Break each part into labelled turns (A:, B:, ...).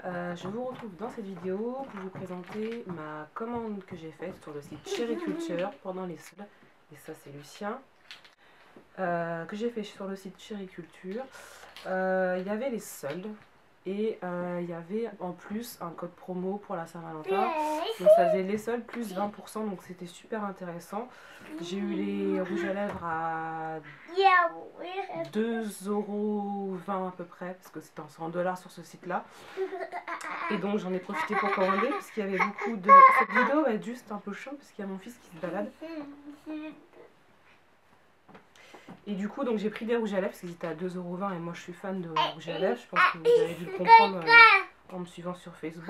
A: je vous retrouve dans cette vidéo pour vous présenter ma commande que j'ai faite sur le site Chériculture pendant les soldes. Et ça c'est Lucien, que j'ai fait sur le site Chériculture. Il y avait les soldes et il y avait en plus un code promo pour la Saint-Valentin. Donc ça faisait les soldes plus 20%, donc c'était super intéressant. J'ai eu les rouges à lèvres à 2,20 € à peu près, parce que c'était en dollars sur ce site-là. Et donc j'en ai profité pour commander, parce qu'il y avait beaucoup de... Cette vidéo va être juste un peu chaude, parce qu'il y a mon fils qui se balade. Et du coup, donc j'ai pris des rouges à lèvres, parce qu'ils étaient à 2,20 € et moi je suis fan de rouges à lèvres. Je pense que vous avez dû le comprendre en me suivant sur Facebook.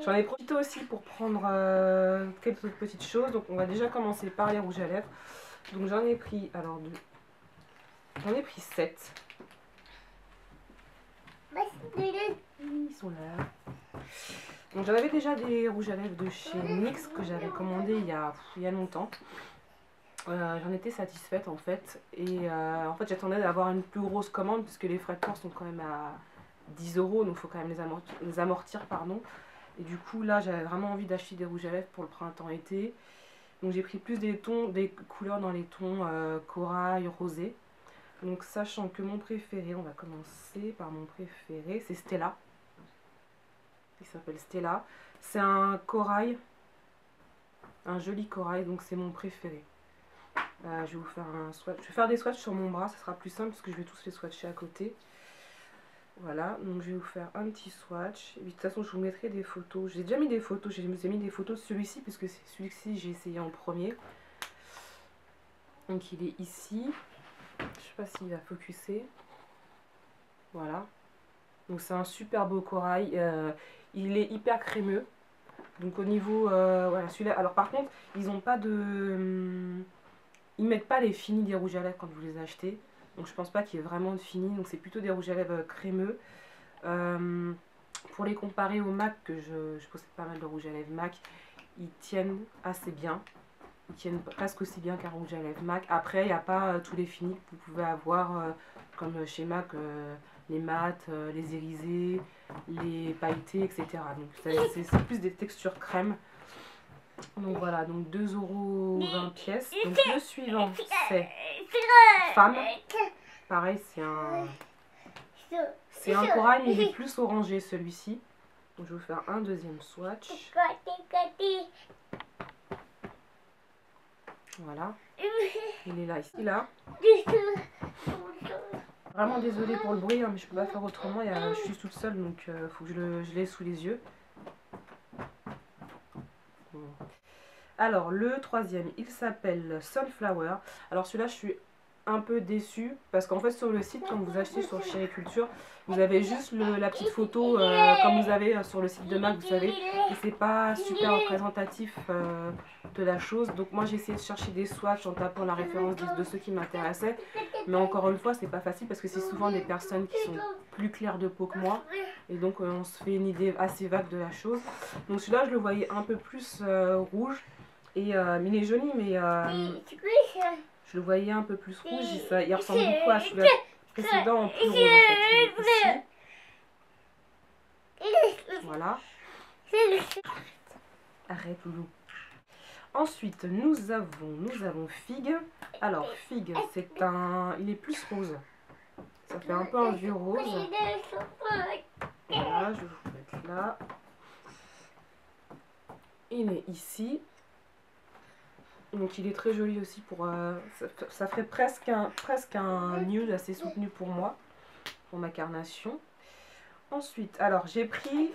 A: J'en ai profité aussi pour prendre quelques autres petites choses. Donc on va déjà commencer par les rouges à lèvres. Donc j'en ai pris, alors j'en ai pris 7. Ils sont là. Donc j'en avais déjà des rouges à lèvres de chez NYX que j'avais commandé il y a longtemps. J'en étais satisfaite en fait. Et en fait j'attendais d'avoir une plus grosse commande puisque les frais de port sont quand même à 10 €. Donc il faut quand même les amortir, pardon. Et du coup là j'avais vraiment envie d'acheter des rouges à lèvres pour le printemps-été. Donc j'ai pris plus des couleurs dans les tons corail, rosé. Donc sachant que mon préféré, on va commencer par mon préféré, c'est Stella. Il s'appelle Stella. C'est un corail, un joli corail, donc c'est mon préféré. Je vais vous faire un swatch. Je vais faire des swatchs sur mon bras, ça sera plus simple parce que je vais tous les swatcher à côté. Voilà, donc je vais vous faire un petit swatch. Et puis, de toute façon, je vous mettrai des photos. J'ai déjà mis des photos, je vous ai mis des photos de celui-ci, puisque c'est celui-ci j'ai essayé en premier. Donc il est ici. Je sais pas s'il va focuser. Voilà. Donc c'est un super beau corail. Il est hyper crémeux. Donc au niveau... voilà, celui-là... Alors par contre, ils ont pas de... Ils mettent pas les finis des rouges à lèvres quand vous les achetez. Donc je pense pas qu'il y ait vraiment de finis. Donc c'est plutôt des rouges à lèvres crémeux. Pour les comparer au MAC, que je possède pas mal de rouges à lèvres MAC, ils tiennent assez bien. Ils tiennent presque aussi bien qu'un rouge à lèvres MAC. Après, il n'y a pas tous les finis que vous pouvez avoir, comme chez MAC, les mats, les irisés, les pailletés, etc. Donc c'est plus des textures crème. Donc voilà, donc 2,20 € pièce. Donc le suivant, c'est Femme. Pareil, c'est un corail, mais il est plus orangé celui-ci. Donc je vais vous faire un deuxième swatch. Voilà. Il est là, ici, là. Vraiment désolée pour le bruit, hein, mais je peux pas faire autrement. Je suis toute seule, donc il faut que je l'ai sous les yeux. Bon. Alors, le troisième, il s'appelle Sunflower. Alors celui-là, je suis un peu déçue parce qu'en fait sur le site, quand vous achetez sur Chériculture, vous avez juste la petite photo comme vous avez sur le site de MAC, vous savez, et c'est pas super représentatif de la chose. Donc moi j'ai essayé de chercher des swatchs en tapant la référence de ceux qui m'intéressaient, mais encore une fois c'est pas facile parce que c'est souvent des personnes qui sont plus claires de peau que moi, et donc on se fait une idée assez vague de la chose. Donc celui-là je le voyais un peu plus rouge, et mais il est joli, mais je le voyais un peu plus rouge, il ressemble beaucoup à celui précédent en plus rose en fait. Ici. Voilà. Arrête loulou. Ensuite nous avons Figue. Alors Figue, il est plus rose. Ça fait un peu un vieux rose. Voilà, je vais vous mettre là. Il est ici. Donc il est très joli aussi pour... ça ferait presque un nude assez soutenu pour moi, pour ma carnation. Ensuite, alors j'ai pris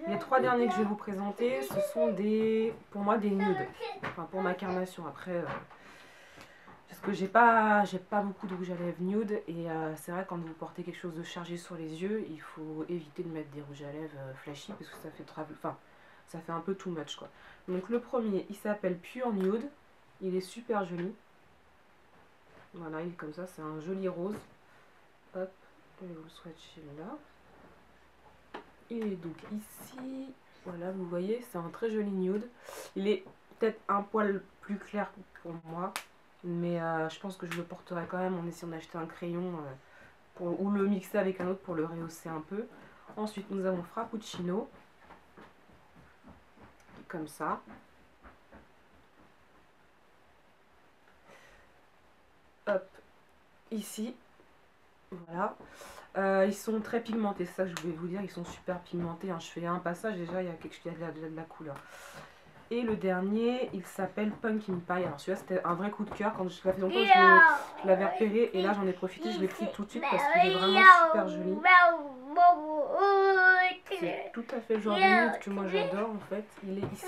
A: les 3 derniers que je vais vous présenter, ce sont pour moi des nudes, enfin pour ma carnation. Après, parce que j'ai pas beaucoup de rouge à lèvres nude, et c'est vrai quand vous portez quelque chose de chargé sur les yeux, il faut éviter de mettre des rouges à lèvres flashy parce que ça fait ça fait un peu too much quoi. Donc le premier, il s'appelle Pure Nude. Il est super joli. Voilà, il est comme ça, c'est un joli rose. Hop, je vais vous le swatcher là. Il est donc ici. Voilà, vous voyez, c'est un très joli nude. Il est peut-être un poil plus clair pour moi, mais je pense que je le porterai quand même en essayant d'acheter un crayon ou le mixer avec un autre pour le rehausser un peu. Ensuite, nous avons Frappuccino, comme ça. Hop, ici, voilà. Ils sont très pigmentés, c'est ça que je voulais vous dire, ils sont super pigmentés. Hein. Je fais un passage déjà, il y a de la couleur. Et le dernier, il s'appelle Pumpkin Pie. Alors celui-là, c'était un vrai coup de cœur. Quand je l'avais fait longtemps, je l'avais repéré. Et là, j'en ai profité, je l'ai pris tout de suite parce qu'il est vraiment super joli. C'est tout à fait le genre de nude que moi j'adore en fait. Il est ici.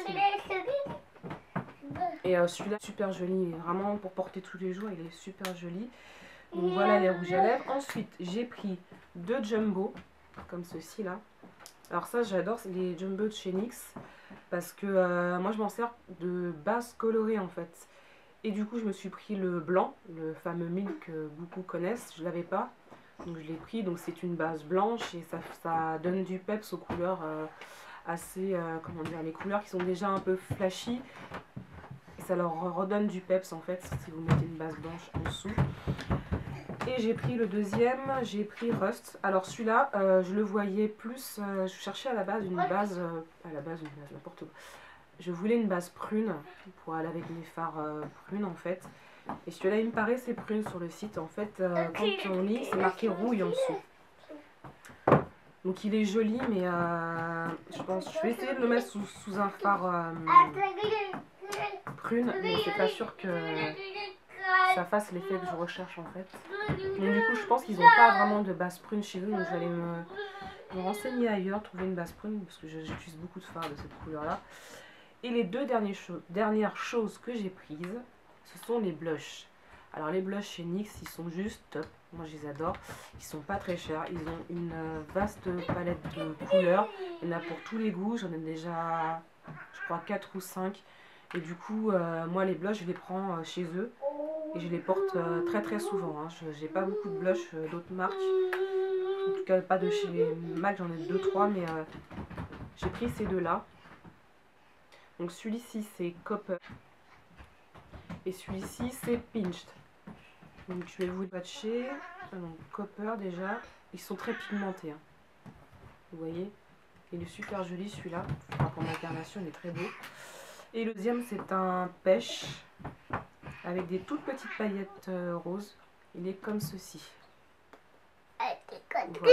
A: Et celui-là, super joli. Vraiment pour porter tous les jours, il est super joli. Donc voilà les rouges à lèvres. Ensuite, j'ai pris 2 jumbo, comme ceci là. Alors ça, j'adore les jumbo de chez NYX. Parce que moi je m'en sers de base colorée en fait. Et du coup je me suis pris le blanc, le fameux Milk que beaucoup connaissent, je l'avais pas. Donc je l'ai pris, donc c'est une base blanche et ça donne du peps aux couleurs assez, comment dire, les couleurs qui sont déjà un peu flashy. Et ça leur redonne du peps en fait si vous mettez une base blanche en dessous. Et j'ai pris le deuxième, j'ai pris Rust. Alors celui-là, je le voyais plus, je cherchais à la base une base, n'importe quoi. Je voulais une base prune pour aller avec mes fards prunes en fait. Et celui-là, il me paraissait prune sur le site. En fait, quand on lit, c'est marqué rouille en dessous. Donc il est joli, mais je pense je vais essayer de le mettre sous un fard prune, mais c'est pas sûr que ça fasse l'effet que je recherche en fait. Donc du coup, je pense qu'ils n'ont pas vraiment de base prune chez eux, donc je vais aller me renseigner ailleurs, trouver une base prune, parce que j'utilise beaucoup de fards de cette couleur-là. Et les deux dernières choses que j'ai prises, ce sont les blushs. Alors les blushs chez NYX, ils sont juste top. Moi je les adore. Ils sont pas très chers. Ils ont une vaste palette de couleurs. Il y en a pour tous les goûts. J'en ai déjà, je crois, 4 ou 5. Et du coup, moi les blushs, je les prends chez eux. Et je les porte très très souvent. Hein. Je n'ai pas beaucoup de blushs d'autres marques. En tout cas, pas de chez MAC, j'en ai 2-3. Mais j'ai pris ces deux-là. Donc celui-ci c'est Copper et celui-ci c'est Pinched. Donc je vais vous patcher. Donc Copper déjà, ils sont très pigmentés. Hein. Vous voyez, il est super joli celui-là. Pour ma carnation, il est très beau. Et le deuxième c'est un pêche avec des toutes petites paillettes roses. Il est comme ceci. Voilà.